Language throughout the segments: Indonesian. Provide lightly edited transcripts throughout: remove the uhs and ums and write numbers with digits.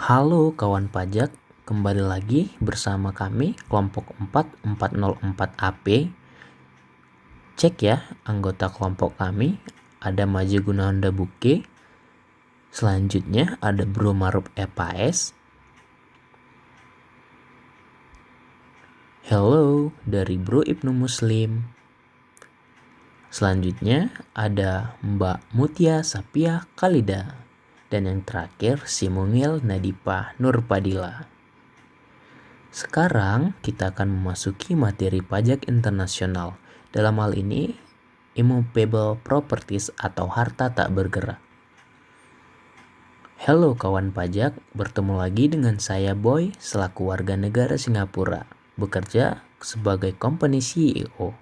Halo kawan pajak, kembali lagi bersama kami kelompok 4404 AP. Cek ya, anggota kelompok kami ada Maji Gunawanda Buke. Selanjutnya ada Bro Maruf EPAS. Hello dari Bro Ibnu Muslim. Selanjutnya ada Mbak Mutia Sapia Khalida. Dan yang terakhir si Mungil Nadipa Nurpadila. Sekarang kita akan memasuki materi pajak internasional. Dalam hal ini, immovable properties atau harta tak bergerak. Halo kawan pajak, bertemu lagi dengan saya Boy selaku warga negara Singapura, bekerja sebagai company CEO.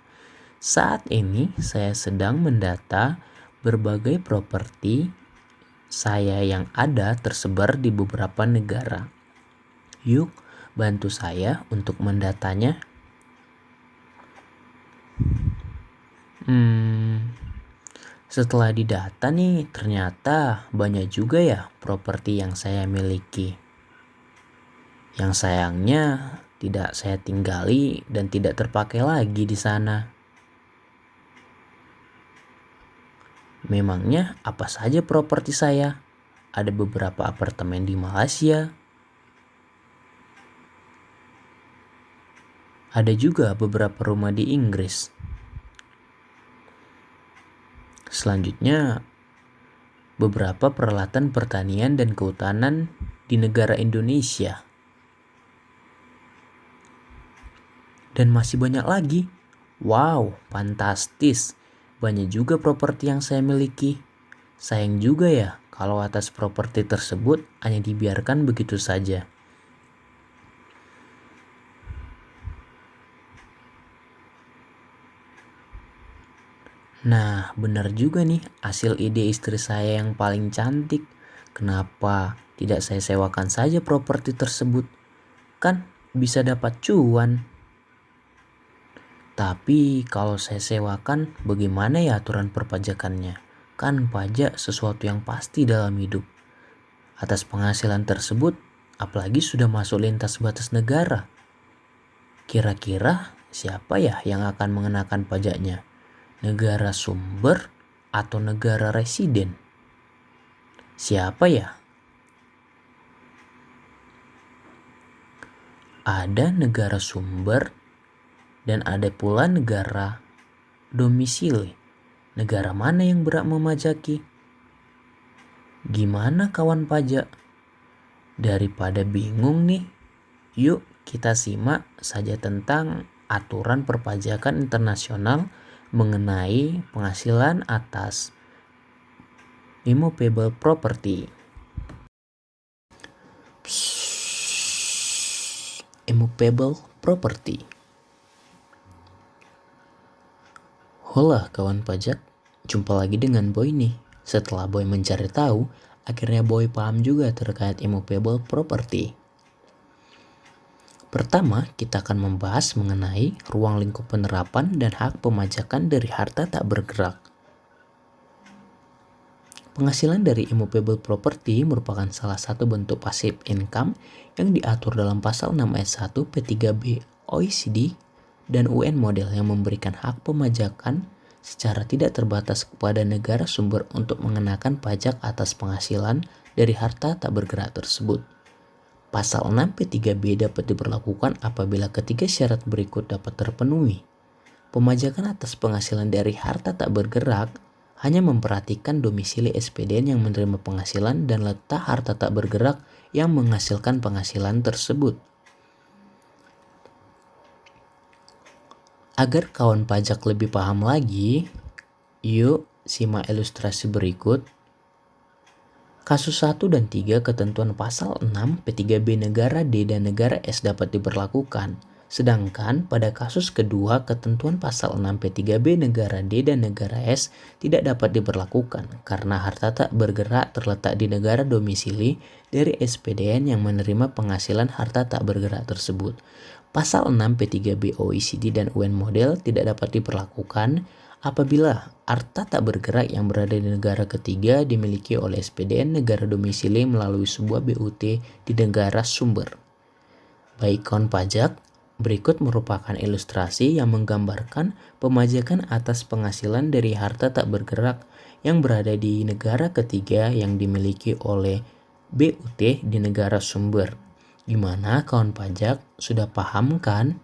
Saat ini saya sedang mendata berbagai properti saya yang ada tersebar di beberapa negara. Yuk, bantu saya untuk mendatanya. Setelah didata nih, ternyata banyak juga ya properti yang saya miliki. Yang sayangnya tidak saya tinggali dan tidak terpakai lagi di sana. Memangnya apa saja properti saya? Ada beberapa apartemen di Malaysia. Ada juga beberapa rumah di Inggris. Selanjutnya, beberapa peralatan pertanian dan kehutanan di negara Indonesia. Dan masih banyak lagi. Wow, fantastis. Banyak juga properti yang saya miliki. Sayang juga ya kalau atas properti tersebut hanya dibiarkan begitu saja. Nah, benar juga nih hasil ide istri saya yang paling cantik. Kenapa tidak saya sewakan saja properti tersebut? Kan bisa dapat cuan. Tapi kalau saya sewakan, bagaimana ya aturan perpajakannya? Kan pajak sesuatu yang pasti dalam hidup. Atas penghasilan tersebut, apalagi sudah masuk lintas batas negara. Kira-kira siapa ya yang akan mengenakan pajaknya? Negara sumber atau negara residen? Siapa ya? Ada negara sumber dan ada pula negara domisili. Negara mana yang berhak memajaki? Gimana kawan pajak? Daripada bingung nih, yuk kita simak saja tentang aturan perpajakan internasional mengenai penghasilan atas immovable property. Immovable property. Hola kawan pajak, jumpa lagi dengan Boy nih. Setelah Boy mencari tahu, akhirnya Boy paham juga terkait immovable property. Pertama, kita akan membahas mengenai ruang lingkup penerapan dan hak pemajakan dari harta tak bergerak. Penghasilan dari immovable property merupakan salah satu bentuk passive income yang diatur dalam pasal 6 ayat 1 P3B OECD dan UN model yang memberikan hak pemajakan secara tidak terbatas kepada negara sumber untuk mengenakan pajak atas penghasilan dari harta tak bergerak tersebut. Pasal 6 P3B dapat diberlakukan apabila ketiga syarat berikut dapat terpenuhi. Pemajakan atas penghasilan dari harta tak bergerak hanya memperhatikan domisili SPDN yang menerima penghasilan dan letak harta tak bergerak yang menghasilkan penghasilan tersebut. Agar kawan pajak lebih paham lagi, yuk simak ilustrasi berikut. Kasus 1 dan 3 ketentuan pasal 6 P3B negara D dan negara S dapat diberlakukan. Sedangkan pada kasus kedua ketentuan pasal 6 P3B negara D dan negara S tidak dapat diberlakukan karena harta tak bergerak terletak di negara domisili dari SPDN yang menerima penghasilan harta tak bergerak tersebut. Pasal 6 P3B OECD dan UN model tidak dapat diberlakukan Apabila harta tak bergerak yang berada di negara ketiga dimiliki oleh SPDN negara domisili melalui sebuah BUT di negara sumber. Baik kawan pajak, berikut merupakan ilustrasi yang menggambarkan pemajakan atas penghasilan dari harta tak bergerak yang berada di negara ketiga yang dimiliki oleh BUT di negara sumber. Gimana kawan pajak, sudah paham kan?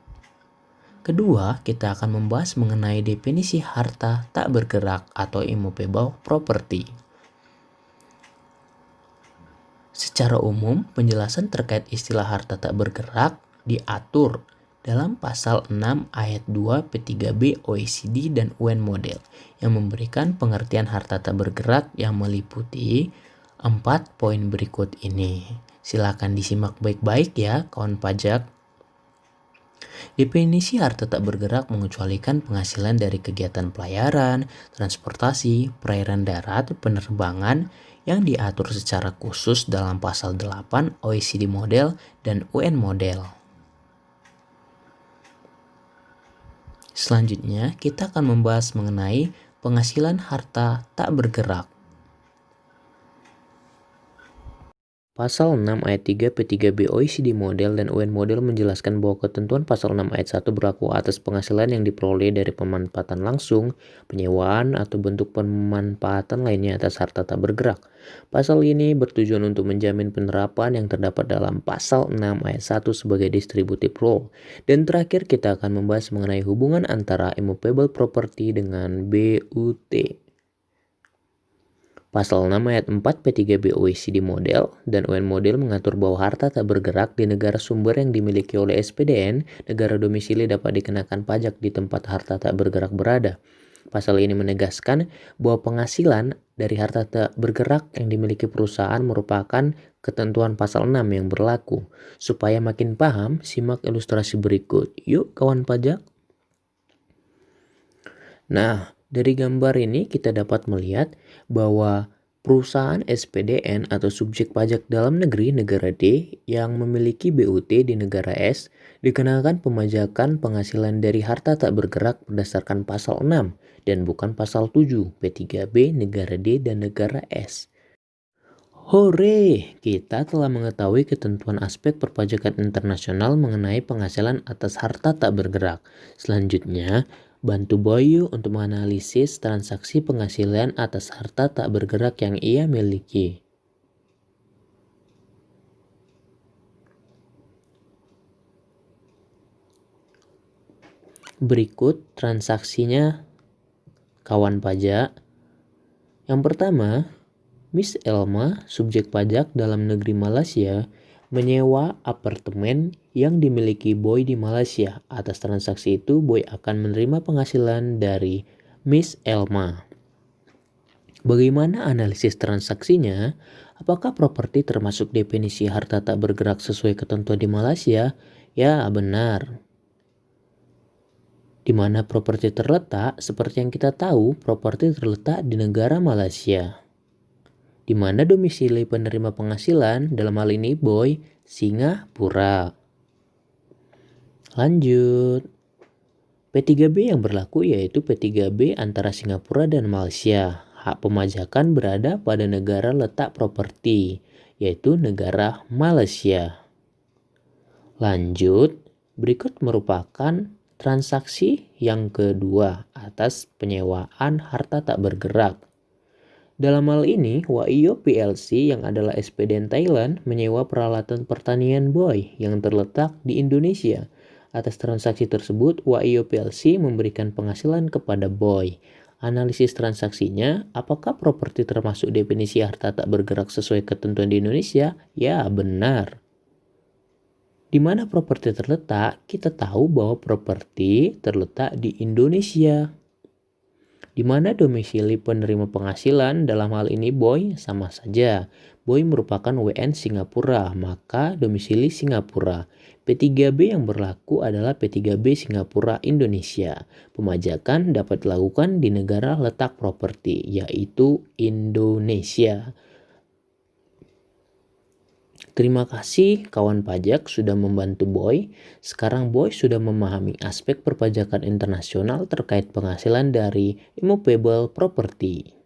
Kedua, kita akan membahas mengenai definisi harta tak bergerak atau immovable property. Secara umum, penjelasan terkait istilah harta tak bergerak diatur dalam pasal 6 ayat 2 P3B OECD dan UN Model yang memberikan pengertian harta tak bergerak yang meliputi 4 poin berikut ini. Silakan disimak baik-baik ya kawan pajak. Definisi harta tak bergerak mengecualikan penghasilan dari kegiatan pelayaran, transportasi, perairan darat, penerbangan yang diatur secara khusus dalam pasal 8 OECD Model dan UN Model. Selanjutnya, kita akan membahas mengenai penghasilan harta tak bergerak. Pasal 6 ayat 3 P3B OECD Model dan UN Model menjelaskan bahwa ketentuan pasal 6 ayat 1 berlaku atas penghasilan yang diperoleh dari pemanfaatan langsung, penyewaan, atau bentuk pemanfaatan lainnya atas harta tak bergerak. Pasal ini bertujuan untuk menjamin penerapan yang terdapat dalam pasal 6 ayat 1 sebagai distributive rule. Dan terakhir kita akan membahas mengenai hubungan antara immovable property dengan BUT. Pasal 6 ayat 4 P3B OECD Model dan UN Model mengatur bahwa harta tak bergerak di negara sumber yang dimiliki oleh SPDN, negara domisili dapat dikenakan pajak di tempat harta tak bergerak berada. Pasal ini menegaskan bahwa penghasilan dari harta tak bergerak yang dimiliki perusahaan merupakan ketentuan pasal 6 yang berlaku. Supaya makin paham, simak ilustrasi berikut. Yuk kawan pajak. Nah, dari gambar ini kita dapat melihat bahwa perusahaan SPDN atau subjek pajak dalam negeri negara D yang memiliki BUT di negara S dikenakan pemajakan penghasilan dari harta tak bergerak berdasarkan pasal 6 dan bukan pasal 7 P3B negara D dan negara S. Hore, kita telah mengetahui ketentuan aspek perpajakan internasional mengenai penghasilan atas harta tak bergerak. Selanjutnya, bantu Boyu untuk menganalisis transaksi penghasilan atas harta tak bergerak yang ia miliki. Berikut transaksinya kawan pajak. Yang pertama, Miss Elma, subjek pajak dalam negeri Malaysia, menyewa apartemen yang dimiliki Boy di Malaysia. Atas transaksi itu, Boy akan menerima penghasilan dari Miss Elma. Bagaimana analisis transaksinya? Apakah properti termasuk definisi harta tak bergerak sesuai ketentuan di Malaysia? Ya, benar. Di mana properti terletak? Seperti yang kita tahu, properti terletak di negara Malaysia. Di mana domisili penerima penghasilan, dalam hal ini Boy, Singapura. Lanjut. P3B yang berlaku yaitu P3B antara Singapura dan Malaysia. Hak pemajakan berada pada negara letak properti, yaitu negara Malaysia. Lanjut, berikut merupakan transaksi yang kedua atas penyewaan harta tak bergerak. Dalam hal ini, Waiyo PLC yang adalah SPDN Thailand menyewa peralatan pertanian Boy yang terletak di Indonesia. Atas transaksi tersebut, Waiyo PLC memberikan penghasilan kepada Boy. Analisis transaksinya, apakah properti termasuk definisi harta tak bergerak sesuai ketentuan di Indonesia? Ya, benar. Di mana properti terletak? Kita tahu bahwa properti terletak di Indonesia. Di mana domisili penerima penghasilan, dalam hal ini Boy, sama saja. Boy merupakan WN Singapura, maka domisili Singapura. P3B yang berlaku adalah P3B Singapura Indonesia. Pemajakan dapat dilakukan di negara letak properti, yaitu Indonesia. Terima kasih kawan pajak sudah membantu Boy. Sekarang Boy sudah memahami aspek perpajakan internasional terkait penghasilan dari immovable property.